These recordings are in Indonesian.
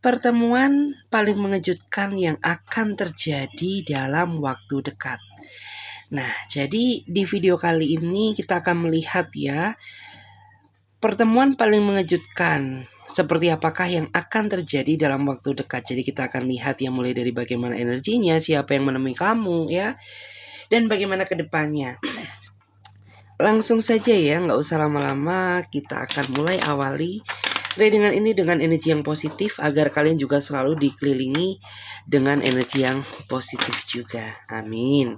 Pertemuan paling mengejutkan yang akan terjadi dalam waktu dekat. Nah, jadi di video kali ini kita akan melihat ya, pertemuan paling mengejutkan seperti apakah yang akan terjadi dalam waktu dekat. Jadi kita akan lihat ya, mulai dari bagaimana energinya, siapa yang menemui kamu ya, dan bagaimana ke depannya. Langsung saja ya, nggak usah lama-lama, kita akan mulai awali readingan ini dengan energi yang positif agar kalian juga selalu dikelilingi dengan energi yang positif juga. Amin.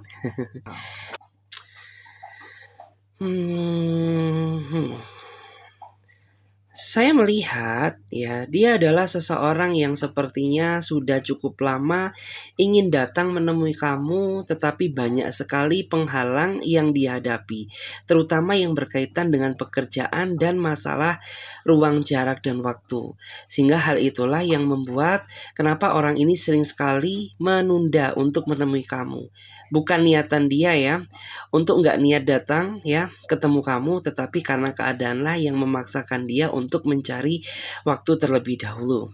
Saya melihat ya, dia adalah seseorang yang sepertinya sudah cukup lama ingin datang menemui kamu, tetapi banyak sekali penghalang yang dihadapi, terutama yang berkaitan dengan pekerjaan dan masalah ruang jarak dan waktu. Sehingga hal itulah yang membuat kenapa orang ini sering sekali menunda untuk menemui kamu. Bukan niatan dia ya, untuk nggak niat datang ya ketemu kamu, tetapi karena keadaanlah yang memaksakan dia untuk mencari waktu terlebih dahulu.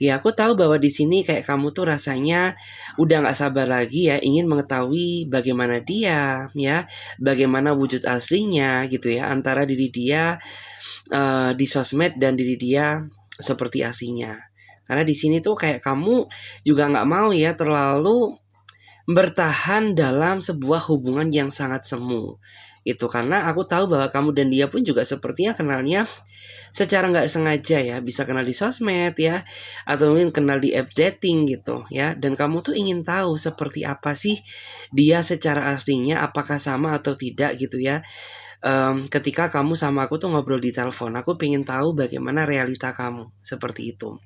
Ya, aku tahu bahwa di sini kayak kamu tuh rasanya udah nggak sabar lagi ya, ingin mengetahui bagaimana dia ya, bagaimana wujud aslinya gitu ya, antara diri dia di sosmed dan diri dia seperti aslinya. Karena di sini tuh kayak kamu juga nggak mau ya terlalu bertahan dalam sebuah hubungan yang sangat semu. Itu karena aku tahu bahwa kamu dan dia pun juga sepertinya kenalnya secara nggak sengaja ya, bisa kenal di sosmed ya, atau mungkin kenal di app dating gitu ya. Dan kamu tuh ingin tahu seperti apa sih dia secara aslinya, apakah sama atau tidak gitu ya. Ketika kamu sama aku tuh ngobrol di telepon, aku pengen tahu bagaimana realita kamu, seperti itu.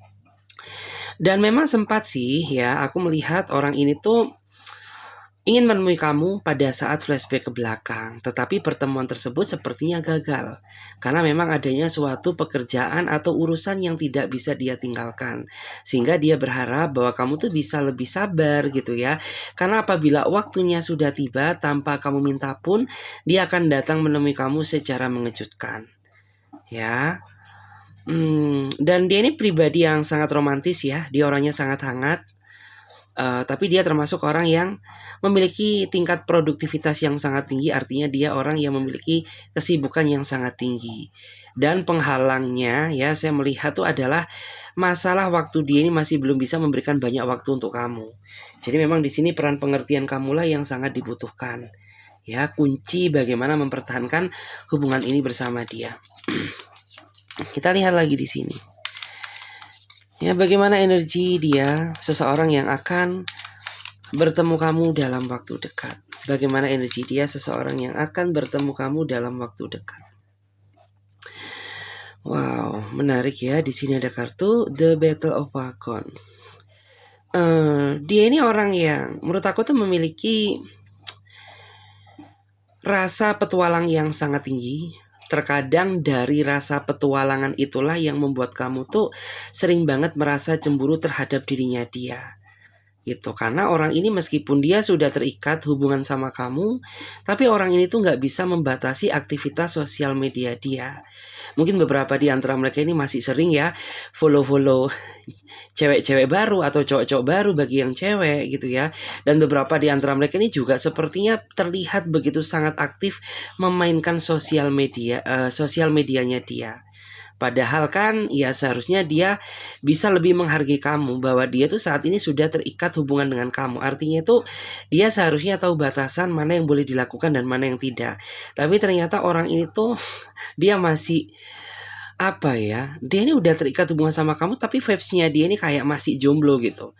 Dan memang sempat sih ya, aku melihat orang ini tuh ingin menemui kamu pada saat flashback ke belakang, tetapi pertemuan tersebut sepertinya gagal karena memang adanya suatu pekerjaan atau urusan yang tidak bisa dia tinggalkan, sehingga dia berharap bahwa kamu tuh bisa lebih sabar gitu ya, karena apabila waktunya sudah tiba tanpa kamu minta pun, dia akan datang menemui kamu secara mengejutkan ya. Dan dia ini pribadi yang sangat romantis ya, dia orangnya sangat hangat. Tapi dia termasuk orang yang memiliki tingkat produktivitas yang sangat tinggi, artinya dia orang yang memiliki kesibukan yang sangat tinggi. Dan penghalangnya ya, saya melihat tuh adalah masalah waktu dia ini masih belum bisa memberikan banyak waktu untuk kamu. Jadi memang di sini peran pengertian kamulah yang sangat dibutuhkan. Ya, kunci bagaimana mempertahankan hubungan ini bersama dia. Kita lihat lagi di sini. Ya, bagaimana energi dia, seseorang yang akan bertemu kamu dalam waktu dekat. Bagaimana energi dia, seseorang yang akan bertemu kamu dalam waktu dekat. Wow, menarik ya. Di sini ada kartu The Battle of Wagon. Dia ini orang yang menurut aku tuh memiliki rasa petualang yang sangat tinggi. Terkadang dari rasa petualangan itulah yang membuat kamu tuh sering banget merasa cemburu terhadap dirinya dia. Gitu, karena orang ini meskipun dia sudah terikat hubungan sama kamu, tapi orang ini tuh nggak bisa membatasi aktivitas sosial media dia. Mungkin beberapa di antara mereka ini masih sering ya follow-follow cewek-cewek baru atau cowok-cowok baru bagi yang cewek gitu ya. Dan beberapa di antara mereka ini juga sepertinya terlihat begitu sangat aktif memainkan sosial medianya dia. Padahal kan ya seharusnya dia bisa lebih menghargai kamu, bahwa dia tuh saat ini sudah terikat hubungan dengan kamu. Artinya itu dia seharusnya tahu batasan mana yang boleh dilakukan dan mana yang tidak. Tapi ternyata orang ini tuh dia masih apa ya, dia ini udah terikat hubungan sama kamu, tapi vibes-nya dia ini kayak masih jomblo gitu.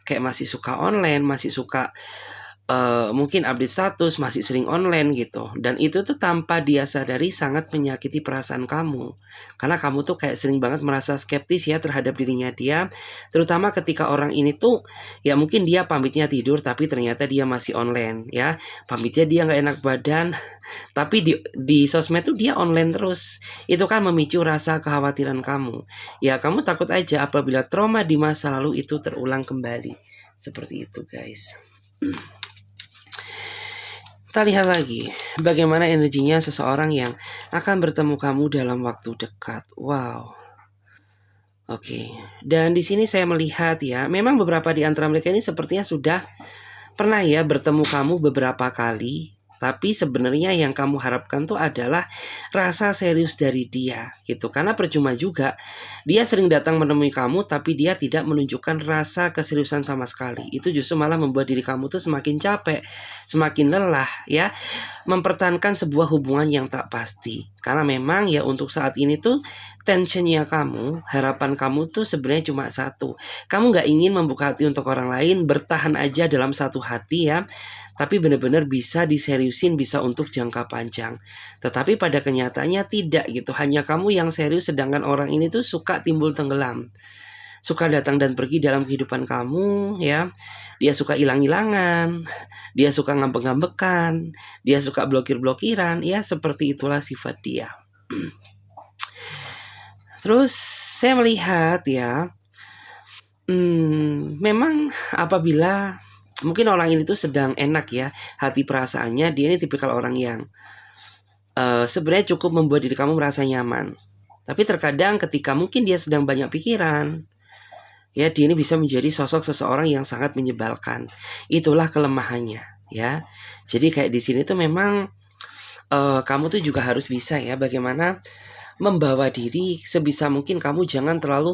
Kayak masih suka online, masih suka mungkin update status, masih sering online gitu. Dan itu tuh tanpa dia sadari sangat menyakiti perasaan kamu. Karena kamu tuh kayak sering banget merasa skeptis ya terhadap dirinya dia. Terutama ketika orang ini tuh ya mungkin dia pamitnya tidur tapi ternyata dia masih online ya. Pamitnya dia gak enak badan tapi di sosmed tuh dia online terus. Itu kan memicu rasa kekhawatiran kamu. Ya kamu takut aja apabila trauma di masa lalu itu terulang kembali. Seperti itu guys. Kita lihat lagi bagaimana energinya seseorang yang akan bertemu kamu dalam waktu dekat. Wow. Oke. Dan di sini saya melihat ya, memang beberapa di antara mereka ini sepertinya sudah pernah ya bertemu kamu beberapa kali. Tapi sebenarnya yang kamu harapkan tuh adalah rasa serius dari dia gitu. Karena percuma juga dia sering datang menemui kamu tapi dia tidak menunjukkan rasa keseriusan sama sekali. Itu justru malah membuat diri kamu tuh semakin capek, semakin lelah ya, mempertahankan sebuah hubungan yang tak pasti. Karena memang ya untuk saat ini tuh tensionnya kamu, harapan kamu tuh sebenarnya cuma satu. Kamu nggak ingin membuka hati untuk orang lain, bertahan aja dalam satu hati ya, tapi benar-benar bisa diseriusin, bisa untuk jangka panjang. Tetapi pada kenyataannya tidak gitu. Hanya kamu yang serius, sedangkan orang ini tuh suka timbul tenggelam, suka datang dan pergi dalam kehidupan kamu ya. Dia suka hilang-hilangan, dia suka ngambek-ngambekan, dia suka blokir-blokiran ya, seperti itulah sifat dia. Terus saya melihat ya, memang apabila mungkin orang ini tuh sedang enak ya hati perasaannya, dia ini tipikal orang yang sebenarnya cukup membuat diri kamu merasa nyaman. Tapi terkadang ketika mungkin dia sedang banyak pikiran, ya dia ini bisa menjadi sosok seseorang yang sangat menyebalkan. Itulah kelemahannya ya. Jadi kayak di sini tuh memang kamu tuh juga harus bisa ya bagaimana membawa diri sebisa mungkin. Kamu jangan terlalu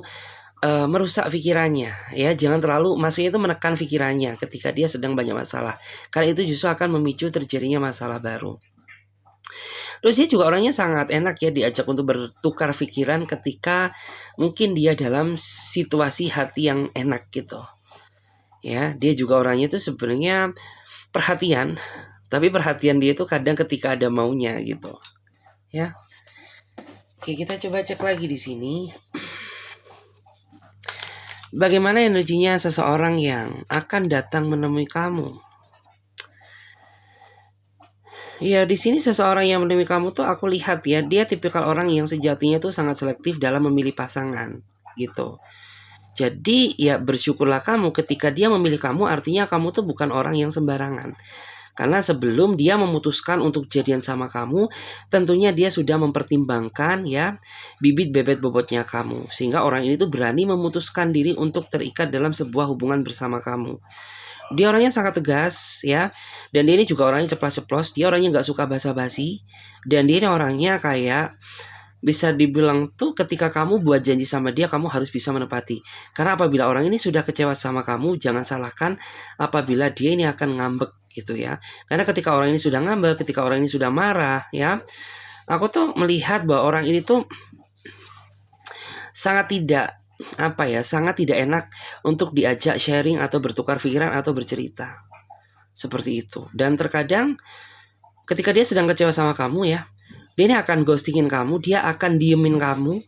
merusak pikirannya ya, jangan terlalu, maksudnya itu menekan pikirannya ketika dia sedang banyak masalah, karena itu justru akan memicu terjadinya masalah baru. Terus dia juga orangnya sangat enak ya diajak untuk bertukar pikiran ketika mungkin dia dalam situasi hati yang enak gitu ya. Dia juga orangnya itu sebenarnya perhatian, tapi perhatian dia itu kadang ketika ada maunya gitu ya. Oke, kita coba cek lagi di sini. Bagaimana energinya seseorang yang akan datang menemui kamu? Ya, di sini seseorang yang menemui kamu tuh aku lihat ya, dia tipikal orang yang sejatinya tuh sangat selektif dalam memilih pasangan, gitu. Jadi ya bersyukurlah kamu ketika dia memilih kamu, artinya kamu tuh bukan orang yang sembarangan. Karena sebelum dia memutuskan untuk jadian sama kamu, tentunya dia sudah mempertimbangkan ya bibit bebet bobotnya kamu. Sehingga orang ini tuh berani memutuskan diri untuk terikat dalam sebuah hubungan bersama kamu. Dia orangnya sangat tegas ya, dan dia ini juga orangnya ceplas-ceplos. Dia orangnya nggak suka basa-basi, dan dia ini orangnya kayak bisa dibilang tuh ketika kamu buat janji sama dia, kamu harus bisa menepati. Karena apabila orang ini sudah kecewa sama kamu, jangan salahkan apabila dia ini akan ngambek gitu ya. Karena ketika orang ini sudah ngambek, ketika orang ini sudah marah ya, aku tuh melihat bahwa orang ini tuh sangat tidak enak untuk diajak sharing atau bertukar pikiran atau bercerita. Seperti itu. Dan terkadang ketika dia sedang kecewa sama kamu ya, dia ini akan ghostingin kamu, dia akan diemin kamu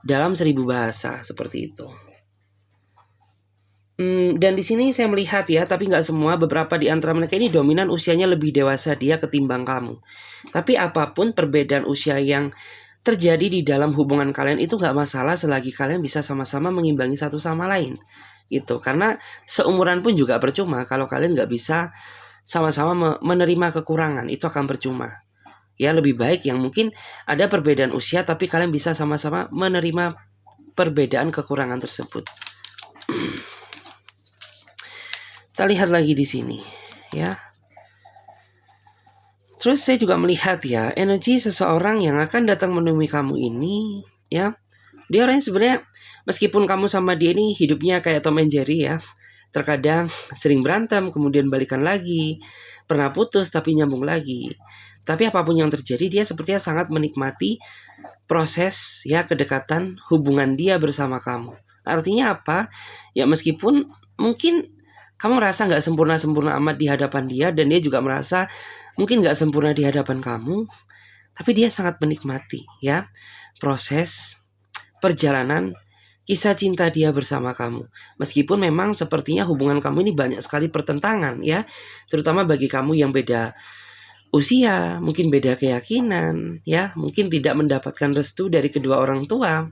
dalam 1000 bahasa, seperti itu. Dan di sini saya melihat ya, tapi nggak semua, beberapa di antara mereka ini dominan usianya lebih dewasa dia ketimbang kamu. Tapi apapun perbedaan usia yang terjadi di dalam hubungan kalian itu nggak masalah selagi kalian bisa sama-sama mengimbangi satu sama lain. Gitu. Karena seumuran pun juga percuma kalau kalian nggak bisa sama-sama menerima kekurangan, itu akan percuma. Ya lebih baik yang mungkin ada perbedaan usia tapi kalian bisa sama-sama menerima perbedaan kekurangan tersebut. Kita lihat lagi di sini, ya. Terus saya juga melihat ya, energi seseorang yang akan datang menemui kamu ini, ya. Dia orangnya sebenarnya meskipun kamu sama dia ini hidupnya kayak Tom and Jerry ya. Terkadang sering berantem, kemudian balikan lagi, pernah putus tapi nyambung lagi. Tapi apapun yang terjadi, dia sepertinya sangat menikmati proses ya kedekatan hubungan dia bersama kamu. Artinya apa? Ya meskipun mungkin kamu merasa nggak sempurna-sempurna amat di hadapan dia, dan dia juga merasa mungkin nggak sempurna di hadapan kamu, tapi dia sangat menikmati ya proses perjalanan kisah cinta dia bersama kamu. Meskipun memang sepertinya hubungan kamu ini banyak sekali pertentangan ya, terutama bagi kamu yang beda usia, mungkin beda keyakinan ya, mungkin tidak mendapatkan restu dari kedua orang tua.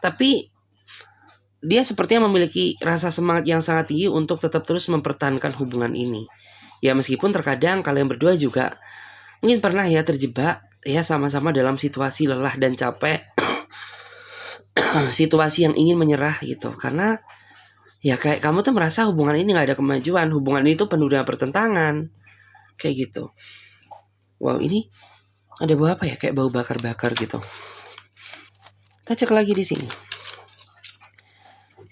Tapi dia sepertinya memiliki rasa semangat yang sangat tinggi untuk tetap terus mempertahankan hubungan ini. Ya meskipun terkadang kalian berdua juga mungkin pernah ya terjebak ya sama-sama dalam situasi lelah dan capek, situasi yang ingin menyerah gitu. Karena ya kayak kamu tuh merasa hubungan ini gak ada kemajuan, hubungan ini tuh penuh dengan pertentangan, kayak gitu. Wow, ini ada bau apa ya? Kayak bau bakar-bakar gitu. Kita cek lagi di sini.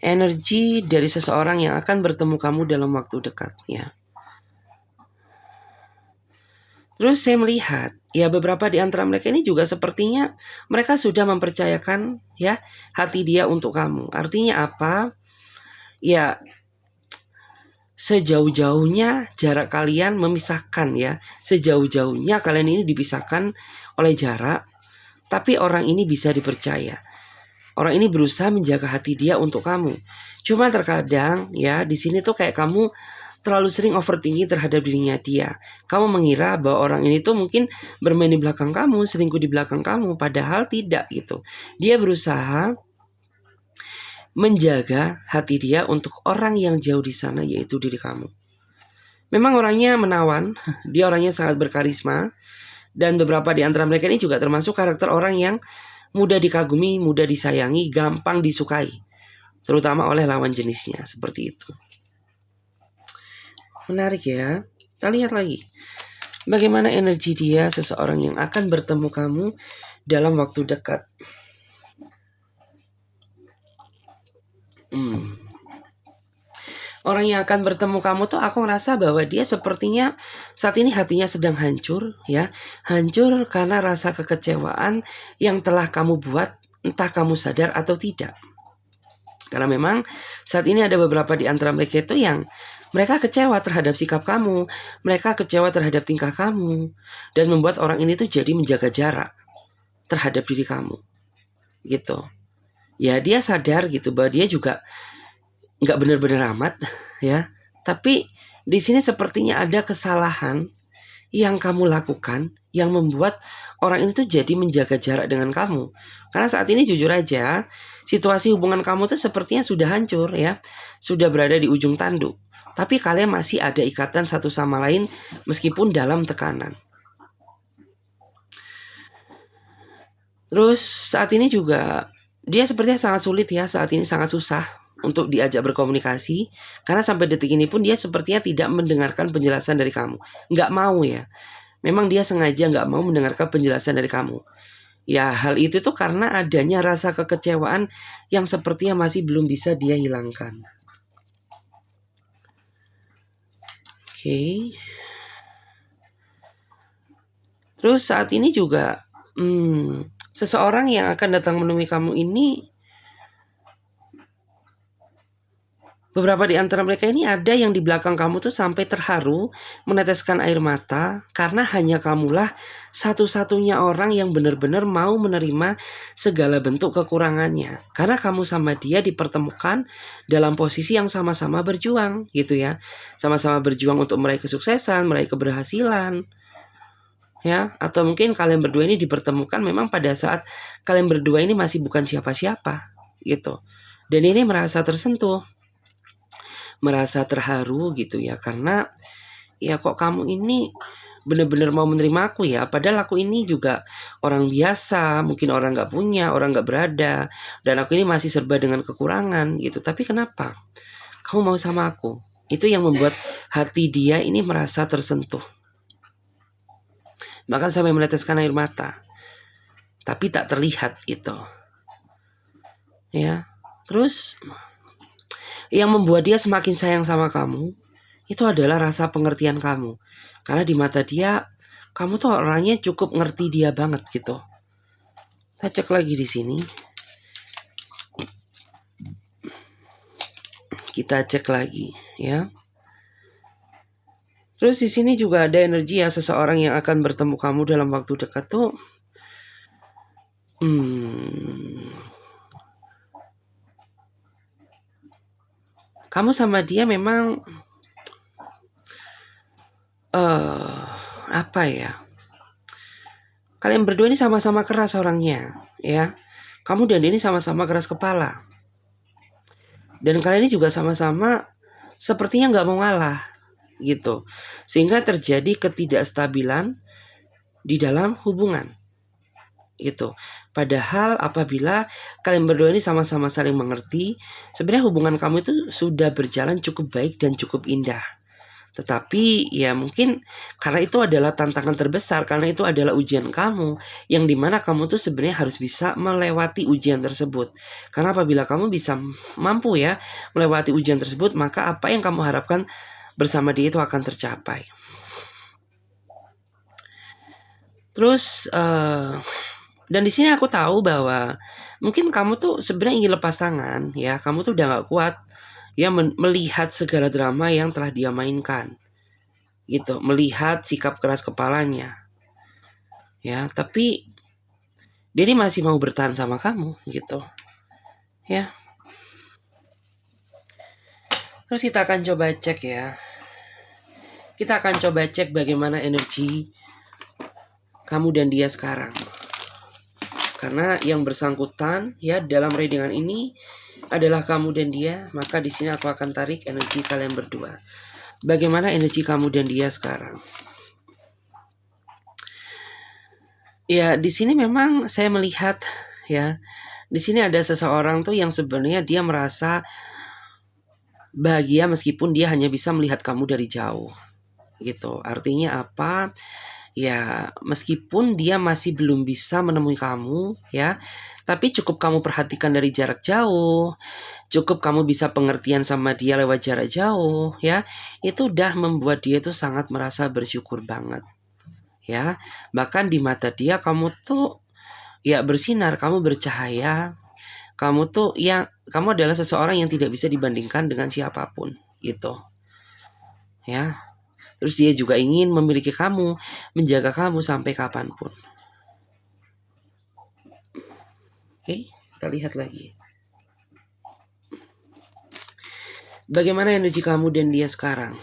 Energi dari seseorang yang akan bertemu kamu dalam waktu dekat ya. Terus saya melihat ya beberapa di antara mereka ini juga sepertinya mereka sudah mempercayakan ya hati dia untuk kamu. Artinya apa? Ya sejauh-jauhnya jarak kalian memisahkan ya. Sejauh-jauhnya kalian ini dipisahkan oleh jarak, tapi orang ini bisa dipercaya. Orang ini berusaha menjaga hati dia untuk kamu. Cuma terkadang ya di sini tuh kayak kamu terlalu sering overthinking terhadap dirinya dia. Kamu mengira bahwa orang ini tuh mungkin bermain di belakang kamu, selingkuh di belakang kamu, padahal tidak gitu. Dia berusaha menjaga hati dia untuk orang yang jauh di sana, yaitu diri kamu. Memang orangnya menawan, dia orangnya sangat berkarisma, dan beberapa di antara mereka ini juga termasuk karakter orang yang mudah dikagumi, mudah disayangi, gampang disukai, terutama oleh lawan jenisnya, seperti itu. Menarik ya. Kita lihat lagi bagaimana energi dia, seseorang yang akan bertemu kamu dalam waktu dekat. Orang yang akan bertemu kamu tuh aku ngerasa bahwa dia sepertinya saat ini hatinya sedang hancur ya. Hancur karena rasa kekecewaan yang telah kamu buat, entah kamu sadar atau tidak. Karena memang saat ini ada beberapa di antara mereka itu yang mereka kecewa terhadap sikap kamu, mereka kecewa terhadap tingkah kamu, dan membuat orang ini tuh jadi menjaga jarak terhadap diri kamu, gitu. Ya dia sadar gitu bahwa dia juga nggak benar-benar amat, ya. Tapi di sini sepertinya ada kesalahan yang kamu lakukan yang membuat orang ini tuh jadi menjaga jarak dengan kamu. Karena saat ini jujur aja, situasi hubungan kamu tuh sepertinya sudah hancur ya, sudah berada di ujung tanduk. Tapi kalian masih ada ikatan satu sama lain meskipun dalam tekanan. Terus saat ini juga dia sepertinya sangat sulit ya, saat ini sangat susah untuk diajak berkomunikasi. Karena sampai detik ini pun dia sepertinya tidak mendengarkan penjelasan dari kamu. Nggak mau ya. Memang dia sengaja nggak mau mendengarkan penjelasan dari kamu. Ya hal itu tuh karena adanya rasa kekecewaan yang sepertinya masih belum bisa dia hilangkan. Oke. Terus saat ini juga seseorang yang akan datang menemui kamu ini, beberapa di antara mereka ini ada yang di belakang kamu tuh sampai terharu meneteskan air mata karena hanya kamulah satu-satunya orang yang benar-benar mau menerima segala bentuk kekurangannya. Karena kamu sama dia dipertemukan dalam posisi yang sama-sama berjuang gitu ya. Sama-sama berjuang untuk meraih kesuksesan, meraih keberhasilan. Ya, atau mungkin kalian berdua ini dipertemukan memang pada saat kalian berdua ini masih bukan siapa-siapa gitu. Dan ini merasa tersentuh, merasa terharu gitu ya, karena ya kok kamu ini benar-benar mau menerima aku ya, padahal aku ini juga orang biasa, mungkin orang nggak punya, orang nggak berada, dan aku ini masih serba dengan kekurangan gitu. Tapi kenapa kamu mau sama aku? Itu yang membuat hati dia ini merasa tersentuh, bahkan sampai meneteskan air mata, tapi tak terlihat itu ya. Terus yang membuat dia semakin sayang sama kamu itu adalah rasa pengertian kamu, karena di mata dia kamu tuh orangnya cukup ngerti dia banget gitu. Kita cek lagi di sini. Kita cek lagi ya. Terus di sini juga ada energi ya, seseorang yang akan bertemu kamu dalam waktu dekat tuh kamu sama dia memang apa ya? Kalian berdua ini sama-sama keras orangnya ya. Kamu dan dia ini sama-sama keras kepala. Dan kalian ini juga sama-sama sepertinya nggak mau ngalah. gitu. Sehingga terjadi ketidakstabilan di dalam hubungan gitu. Padahal apabila kalian berdua ini sama-sama saling mengerti, sebenarnya hubungan kamu itu sudah berjalan cukup baik dan cukup indah. Tetapi ya mungkin karena itu adalah tantangan terbesar, karena itu adalah ujian kamu, yang dimana kamu tuh sebenarnya harus bisa melewati ujian tersebut. Karena apabila kamu bisa mampu ya melewati ujian tersebut, maka apa yang kamu harapkan bersama dia itu akan tercapai. Terus dan di sini aku tahu bahwa mungkin kamu tuh sebenarnya ingin lepas tangan ya, kamu tuh udah gak kuat ya melihat segala drama yang telah dia mainkan gitu, melihat sikap keras kepalanya ya, tapi dia ini masih mau bertahan sama kamu gitu ya. Terus kita akan coba cek ya, kita akan coba cek bagaimana energi kamu dan dia sekarang. Karena yang bersangkutan ya dalam readingan ini adalah kamu dan dia, maka di sini aku akan tarik energi kalian berdua. Bagaimana energi kamu dan dia sekarang? Ya, di sini memang saya melihat ya, di sini ada seseorang tuh yang sebenarnya dia merasa bahagia meskipun dia hanya bisa melihat kamu dari jauh. Gitu. Artinya apa? Ya, meskipun dia masih belum bisa menemui kamu ya, tapi cukup kamu perhatikan dari jarak jauh, cukup kamu bisa pengertian sama dia lewat jarak jauh ya, itu udah membuat dia tuh sangat merasa bersyukur banget ya. Bahkan di mata dia kamu tuh ya bersinar, kamu bercahaya, kamu tuh ya, kamu adalah seseorang yang tidak bisa dibandingkan dengan siapapun gitu ya. Terus dia juga ingin memiliki kamu, menjaga kamu sampai kapanpun. Oke, kita lihat lagi. Bagaimana energi kamu dan dia sekarang?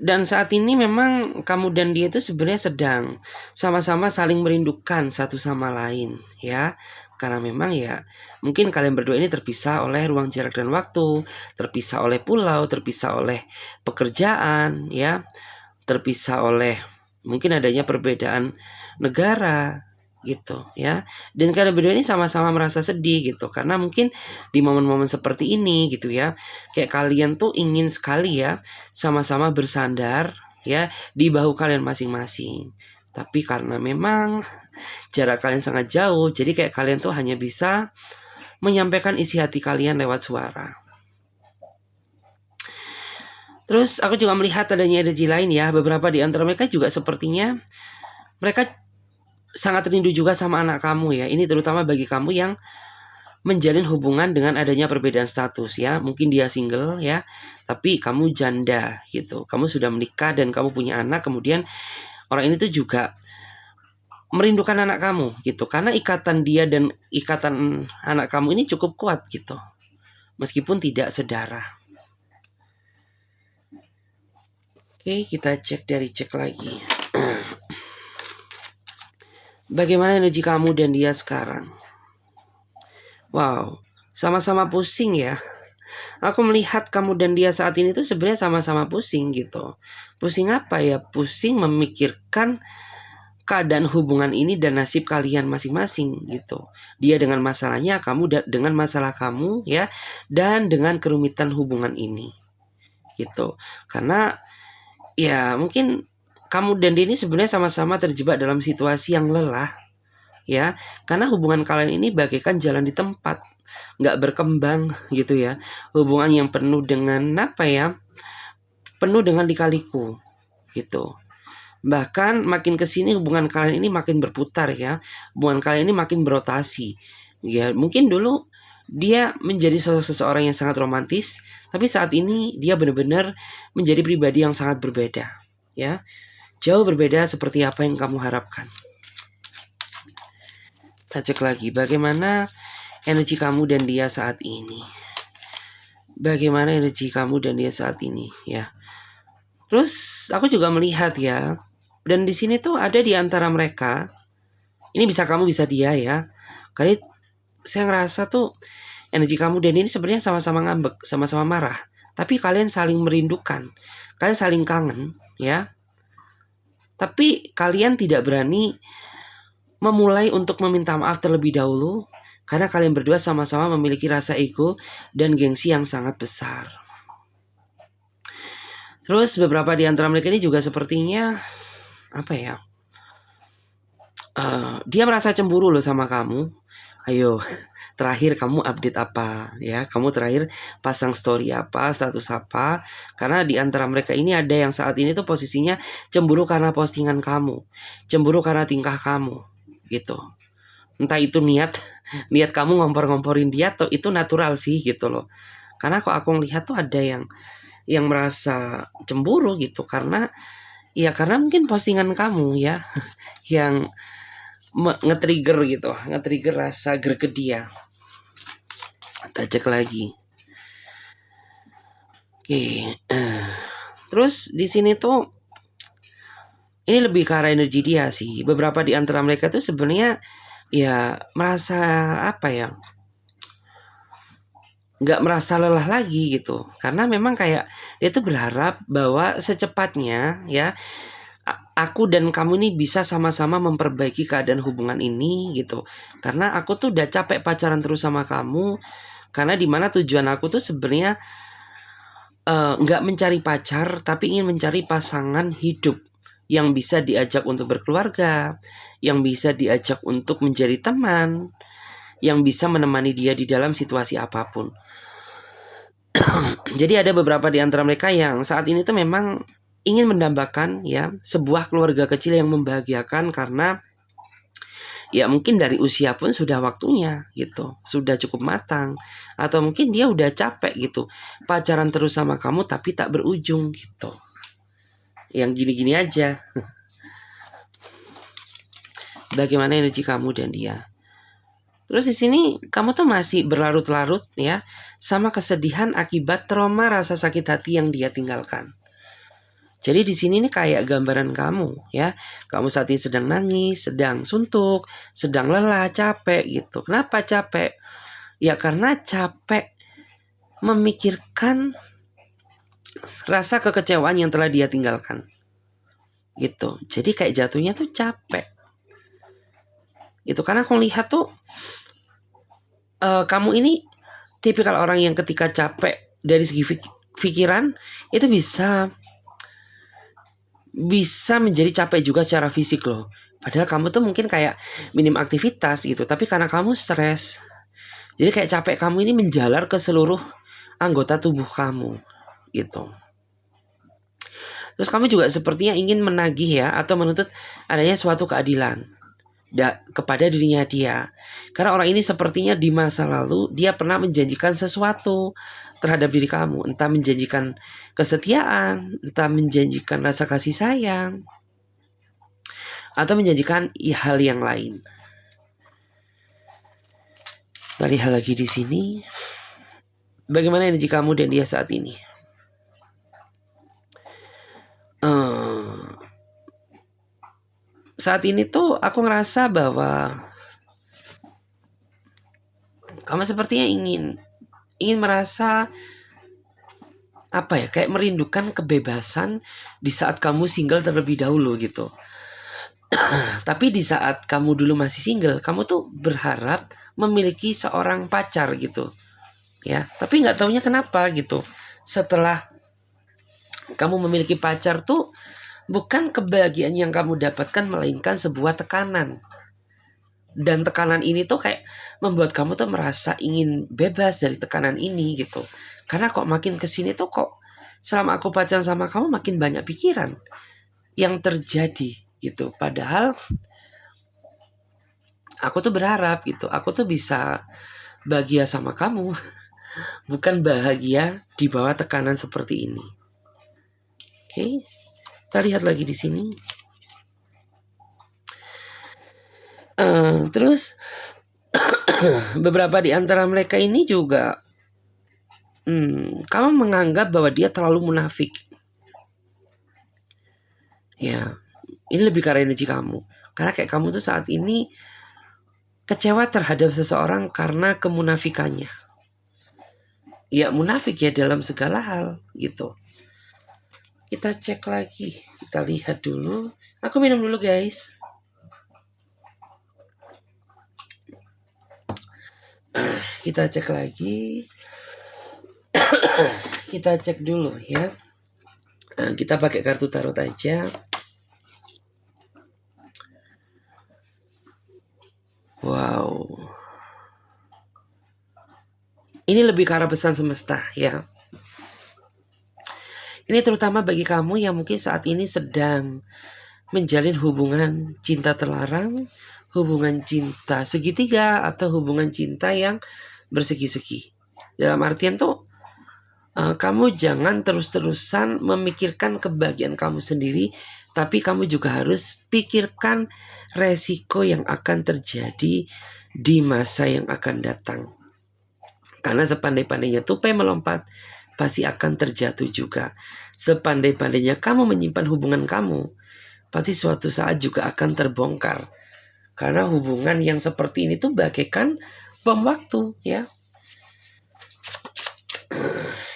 Dan saat ini memang kamu dan dia itu sebenarnya sedang sama-sama saling merindukan satu sama lain ya. Karena memang ya mungkin kalian berdua ini terpisah oleh ruang jarak dan waktu, terpisah oleh pulau, terpisah oleh pekerjaan ya, terpisah oleh mungkin adanya perbedaan negara gitu ya. Dan kalian berdua ini sama-sama merasa sedih gitu, karena mungkin di momen-momen seperti ini gitu ya, kayak kalian tuh ingin sekali ya sama-sama bersandar ya di bahu kalian masing-masing. Tapi karena memang jarak kalian sangat jauh, jadi kayak kalian tuh hanya bisa menyampaikan isi hati kalian lewat suara. Terus aku juga melihat adanya energi lain ya, beberapa di antara mereka juga sepertinya mereka sangat rindu juga sama anak kamu ya. Ini terutama bagi kamu yang menjalin hubungan dengan adanya perbedaan status ya. Mungkin dia single ya, tapi kamu janda gitu. Kamu sudah menikah dan kamu punya anak, kemudian orang ini tuh juga merindukan anak kamu gitu. Karena ikatan dia dan ikatan anak kamu ini cukup kuat gitu, meskipun tidak sedarah. Oke, kita cek dari cek lagi. Bagaimana energi kamu dan dia sekarang? Wow, sama-sama pusing ya. Aku melihat kamu dan dia saat ini tuh sebenarnya sama-sama pusing gitu. Pusing apa ya? Pusing memikirkan keadaan hubungan ini dan nasib kalian masing-masing gitu. Dia dengan masalahnya, kamu dengan masalah kamu ya, dan dengan kerumitan hubungan ini gitu. Karena ya mungkin kamu dan dia ini sebenarnya sama-sama terjebak dalam situasi yang lelah ya, karena hubungan kalian ini bagaikan jalan di tempat, nggak berkembang gitu ya. Hubungan yang penuh dengan apa ya, penuh dengan lika-liku gitu. Bahkan makin kesini hubungan kalian ini makin berputar ya, hubungan kalian ini makin berotasi ya. Mungkin dulu dia menjadi seseorang yang sangat romantis, tapi saat ini dia benar-benar menjadi pribadi yang sangat berbeda ya, jauh berbeda seperti apa yang kamu harapkan. Kita cek lagi bagaimana energi kamu dan dia saat ini. Bagaimana energi kamu dan dia saat ini ya. Terus aku juga melihat ya, dan di sini tuh ada di antara mereka, ini bisa kamu bisa dia ya. Karena saya ngerasa tuh energi kamu dan ini sebenarnya sama-sama ngambek, sama-sama marah, tapi kalian saling merindukan, kalian saling kangen, ya. Tapi kalian tidak berani memulai untuk meminta maaf terlebih dahulu karena kalian berdua sama-sama memiliki rasa ego dan gengsi yang sangat besar. Terus beberapa di antara mereka ini juga sepertinya dia merasa cemburu loh sama kamu. Ayo, terakhir kamu update apa ya? Kamu terakhir pasang story apa, status apa? Karena di antara mereka ini ada yang saat ini tuh posisinya cemburu karena postingan kamu, cemburu karena tingkah kamu, gitu. Entah itu niat kamu ngompor-ngomporin dia atau itu natural sih gitu loh. Karena kok aku ngelihat tuh ada yang merasa cemburu gitu karena mungkin postingan kamu ya yang nge-trigger rasa greget dia. Kita cek lagi. Oke. Terus di sini tuh ini lebih ke arah energi dia sih. Beberapa di antara mereka tuh sebenarnya ya merasa nggak merasa lelah lagi gitu. Karena memang kayak dia tuh berharap bahwa secepatnya ya aku dan kamu ini bisa sama-sama memperbaiki keadaan hubungan ini gitu. Karena aku tuh udah capek pacaran terus sama kamu. Karena dimana tujuan aku tuh sebenarnya nggak mencari pacar, tapi ingin mencari pasangan hidup yang bisa diajak untuk berkeluarga, yang bisa diajak untuk menjadi teman, yang bisa menemani dia di dalam situasi apapun. Jadi ada beberapa di antara mereka yang saat ini tuh memang ingin mendambakan ya sebuah keluarga kecil yang membahagiakan karena ya mungkin dari usia pun sudah waktunya gitu, sudah cukup matang, atau mungkin dia udah capek gitu pacaran terus sama kamu tapi tak berujung gitu, yang gini-gini aja. Bagaimana energi kamu dan dia? Terus di sini kamu tuh masih berlarut-larut ya sama kesedihan akibat trauma rasa sakit hati yang dia tinggalkan. Jadi di sini nih kayak gambaran kamu ya. Kamu saat ini sedang nangis, sedang suntuk, sedang lelah, capek gitu. Kenapa capek? Ya karena capek memikirkan rasa kekecewaan yang telah dia tinggalkan. Gitu. Jadi kayak jatuhnya tuh capek. Itu karena aku lihat tuh kamu ini tipikal orang yang ketika capek dari segi pikiran itu bisa menjadi capek juga secara fisik loh. Padahal kamu tuh mungkin kayak minim aktivitas gitu, tapi karena kamu stres, jadi kayak capek kamu ini menjalar ke seluruh anggota tubuh kamu gitu. Terus kamu juga sepertinya ingin menagih ya atau menuntut adanya suatu keadilan kepada dirinya dia. Karena orang ini sepertinya di masa lalu dia pernah menjanjikan sesuatu terhadap diri kamu. Entah menjanjikan kesetiaan, entah menjanjikan rasa kasih sayang, atau menjanjikan hal yang lain. Kita lihat lagi di sini. Bagaimana energi kamu dan dia saat ini? Saat ini tuh aku ngerasa bahwa kamu sepertinya ingin merasa kayak merindukan kebebasan di saat kamu single terlebih dahulu gitu. Tapi di saat kamu dulu masih single, kamu tuh berharap memiliki seorang pacar gitu. Ya, tapi nggak taunya kenapa gitu. Setelah kamu memiliki pacar tuh bukan kebahagiaan yang kamu dapatkan, melainkan sebuah tekanan. Dan tekanan ini tuh kayak membuat kamu tuh merasa ingin bebas dari tekanan ini gitu. Karena kok makin kesini tuh kok selama aku pacaran sama kamu makin banyak pikiran yang terjadi gitu. Padahal aku tuh berharap gitu, aku tuh bisa bahagia sama kamu. Bukan bahagia di bawah tekanan seperti ini. Oke. Kita lihat lagi di sini. Terus beberapa di antara mereka ini juga kamu menganggap bahwa dia terlalu munafik. Ya, ini lebih karena energi kamu. Karena kayak kamu tuh saat ini kecewa terhadap seseorang karena kemunafikannya. ya munafik ya dalam segala hal gitu. Kita cek lagi, kita lihat dulu. Aku minum dulu guys. Kita cek lagi. Kita cek dulu ya. Kita pakai kartu tarot aja. Wow. Ini lebih ke arah pesan semesta ya. Ini terutama bagi kamu yang mungkin saat ini sedang menjalin hubungan cinta terlarang, hubungan cinta segitiga, atau hubungan cinta yang bersegi-segi. Dalam artian tuh, kamu jangan terus-terusan memikirkan kebahagiaan kamu sendiri, tapi kamu juga harus pikirkan resiko yang akan terjadi di masa yang akan datang. Karena sepandai-pandainya tupai melompat, pasti akan terjatuh juga. Sepandai-pandainya kamu menyimpan hubungan kamu, pasti suatu saat juga akan terbongkar. Karena hubungan yang seperti ini tuh bagaikan bom waktu ya.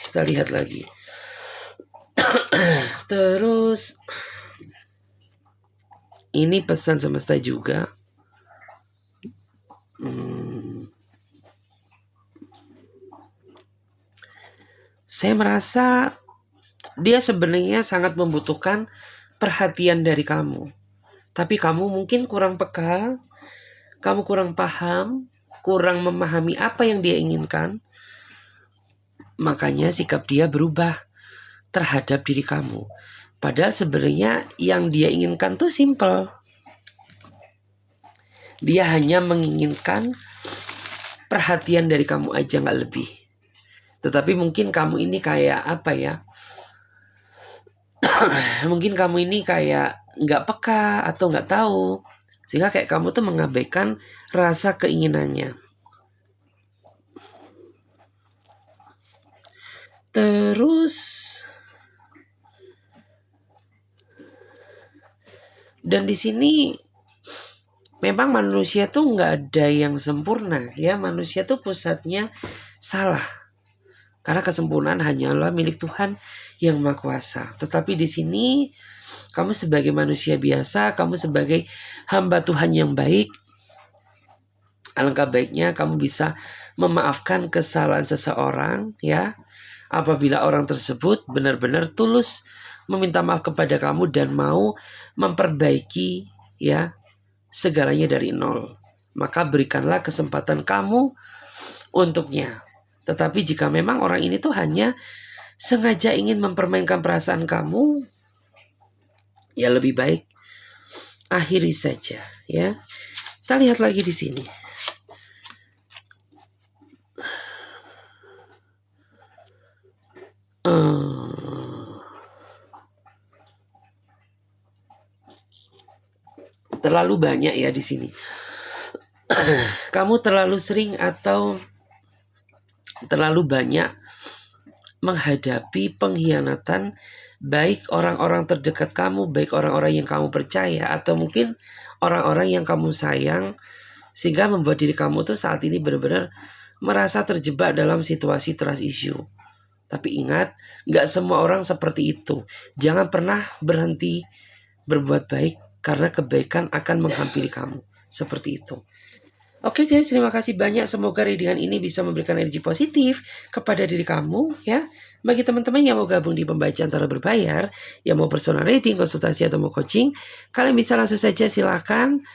Kita lihat lagi. Terus ini pesan semesta juga. Saya merasa dia sebenarnya sangat membutuhkan perhatian dari kamu. Tapi kamu mungkin kurang peka, kamu kurang paham, kurang memahami apa yang dia inginkan. Makanya sikap dia berubah terhadap diri kamu. Padahal sebenarnya yang dia inginkan tuh simple. Dia hanya menginginkan perhatian dari kamu aja, gak lebih. Tetapi mungkin kamu ini kayak apa ya? Mungkin kamu ini kayak gak peka atau gak tahu. Sehingga kayak kamu tuh mengabaikan rasa keinginannya. Terus dan di sini memang manusia tuh nggak ada yang sempurna ya. Manusia tuh pusatnya salah. Karena kesempurnaan hanyalah milik Tuhan yang Maha Kuasa. Tetapi di sini kamu sebagai manusia biasa, kamu sebagai hamba Tuhan yang baik, alangkah baiknya kamu bisa memaafkan kesalahan seseorang ya. Apabila orang tersebut benar-benar tulus meminta maaf kepada kamu dan mau memperbaiki ya segalanya dari nol, maka berikanlah kesempatan kamu untuknya. Tetapi jika memang orang ini tuh hanya sengaja ingin mempermainkan perasaan kamu, ya lebih baik akhiri saja ya. Kita lihat lagi di sini. Terlalu banyak ya di sini. Kamu terlalu sering atau terlalu banyak menghadapi pengkhianatan, baik orang-orang terdekat kamu, baik orang-orang yang kamu percaya, atau mungkin orang-orang yang kamu sayang, sehingga membuat diri kamu tuh saat ini benar-benar merasa terjebak dalam situasi trust issue. Tapi ingat, gak semua orang seperti itu. Jangan pernah berhenti berbuat baik, karena kebaikan akan menghampiri kamu. Seperti itu. Oke guys, terima kasih banyak. Semoga readingan ini bisa memberikan energi positif kepada diri kamu ya. Bagi teman-teman yang mau gabung di pembacaan tarot berbayar, yang mau personal reading, konsultasi atau mau coaching, kalian bisa langsung saja silakan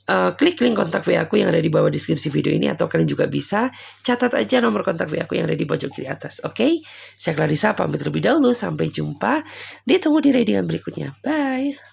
klik link kontak WA aku yang ada di bawah deskripsi video ini, atau kalian juga bisa catat aja nomor kontak WA aku yang ada di pojok kiri atas. Oke, saya Clarissa pamit terlebih dahulu. Sampai jumpa, ditunggu di readingan berikutnya. Bye.